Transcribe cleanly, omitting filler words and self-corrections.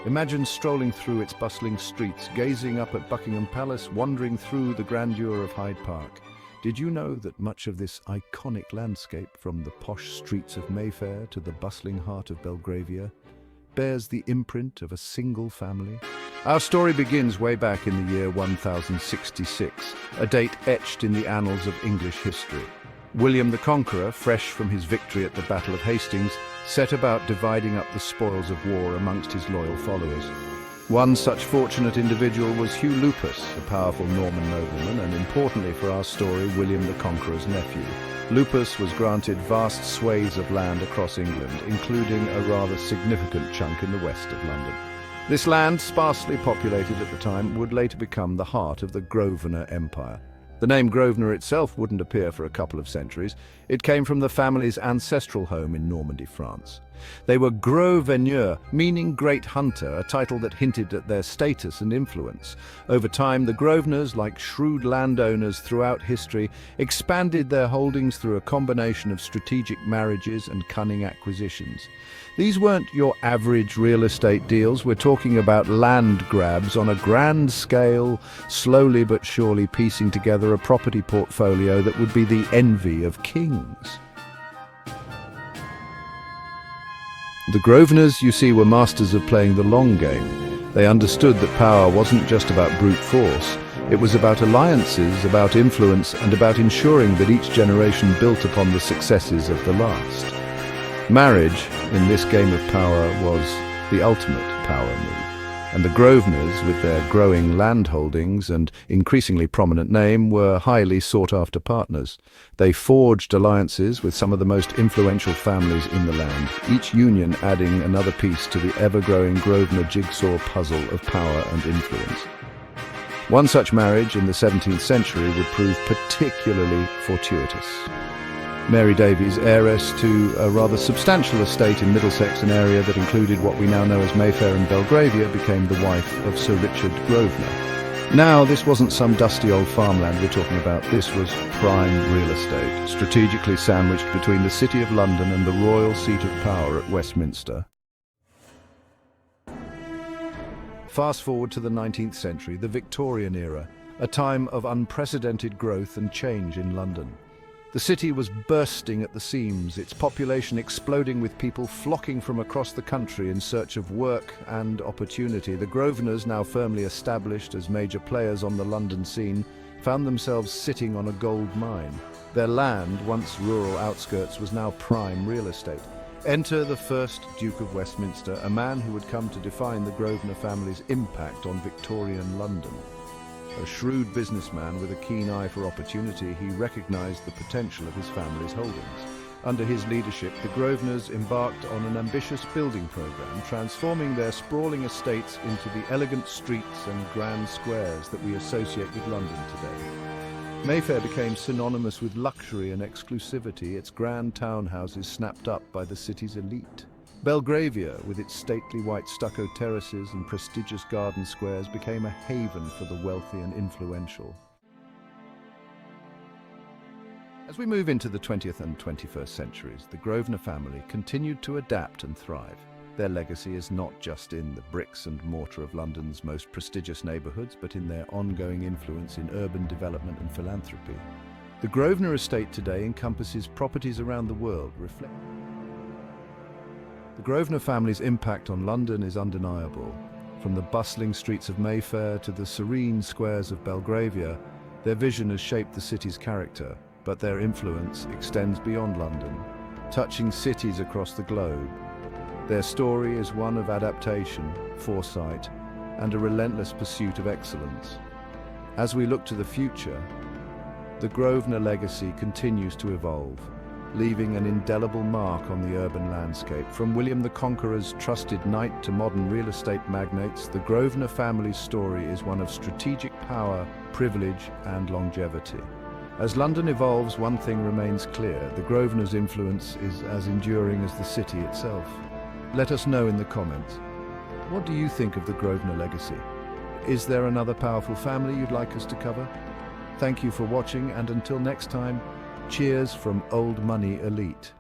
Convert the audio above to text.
Imagine strolling through its bustling streets, gazing up at Buckingham Palace, wandering through the grandeur of Hyde Park. Did you know that much of this iconic landscape, from the posh streets of Mayfair to the bustling heart of Belgravia, bears the imprint of a single family? Our story begins way back in the year 1066, a date etched in the annals of English history. William the Conqueror, fresh from his victory at the Battle of Hastings, set about dividing up the spoils of war amongst his loyal followers. One such fortunate individual was Hugh Lupus, a powerful Norman nobleman, and importantly for our story, William the Conqueror's nephew. Lupus was granted vast swathes of land across England, including a rather significant chunk in the west of London. This land, sparsely populated at the time, would later become the heart of the Grosvenor Empire. The name Grosvenor itself wouldn't appear for a couple of centuries. It came from the family's ancestral home in Normandy, France. They were gros veneurs, meaning great hunter, a title that hinted at their status and influence. Over time, the Grosvenors, like shrewd landowners throughout history, expanded their holdings through a combination of strategic marriages and cunning acquisitions. These weren't your average real estate deals. We're talking about land grabs on a grand scale, slowly but surely piecing together a property portfolio that would be the envy of kings. The Grosvenors, you see, were masters of playing the long game. They understood that power wasn't just about brute force. It was about alliances, about influence, and about ensuring that each generation built upon the successes of the last. Marriage, in this game of power, was the ultimate power move. And the Grosvenors, with their growing land holdings and increasingly prominent name, were highly sought-after partners. They forged alliances with some of the most influential families in the land, each union adding another piece to the ever-growing Grosvenor jigsaw puzzle of power and influence. One such marriage in the 17th century would prove particularly fortuitous. Mary Davies, heiress to a rather substantial estate in Middlesex, an area that included what we now know as Mayfair and Belgravia, became the wife of Sir Richard Grosvenor. Now, this wasn't some dusty old farmland we're talking about. This was prime real estate, strategically sandwiched between the City of London and the royal seat of power at Westminster. Fast forward to the 19th century, the Victorian era, a time of unprecedented growth and change in London. The city was bursting at the seams, its population exploding with people flocking from across the country in search of work and opportunity. The Grosvenors, now firmly established as major players on the London scene, found themselves sitting on a gold mine. Their land, once rural outskirts, was now prime real estate. Enter the first Duke of Westminster, a man who would come to define the Grosvenor family's impact on Victorian London. A shrewd businessman with a keen eye for opportunity, he recognized the potential of his family's holdings. Under his leadership, the Grosvenors embarked on an ambitious building program, transforming their sprawling estates into the elegant streets and grand squares that we associate with London today. Mayfair became synonymous with luxury and exclusivity, its grand townhouses snapped up by the city's elite. Belgravia, with its stately white stucco terraces and prestigious garden squares, became a haven for the wealthy and influential. As we move into the 20th and 21st centuries, the Grosvenor family continued to adapt and thrive. Their legacy is not just in the bricks and mortar of London's most prestigious neighbourhoods, but in their ongoing influence in urban development and philanthropy. The Grosvenor estate today encompasses properties around the world, The Grosvenor family's impact on London is undeniable. From the bustling streets of Mayfair to the serene squares of Belgravia, their vision has shaped the city's character, but their influence extends beyond London, touching cities across the globe. Their story is one of adaptation, foresight, and a relentless pursuit of excellence. As we look to the future, the Grosvenor legacy continues to evolve, leaving an indelible mark on the urban landscape. From William the Conqueror's trusted knight to modern real estate magnates, the Grosvenor family's story is one of strategic power, privilege, and longevity. As London evolves, one thing remains clear: the Grosvenor's influence is as enduring as the city itself. Let us know in the comments. What do you think of the Grosvenor legacy? Is there another powerful family you'd like us to cover? Thank you for watching, and until next time, cheers from Old Money Elite.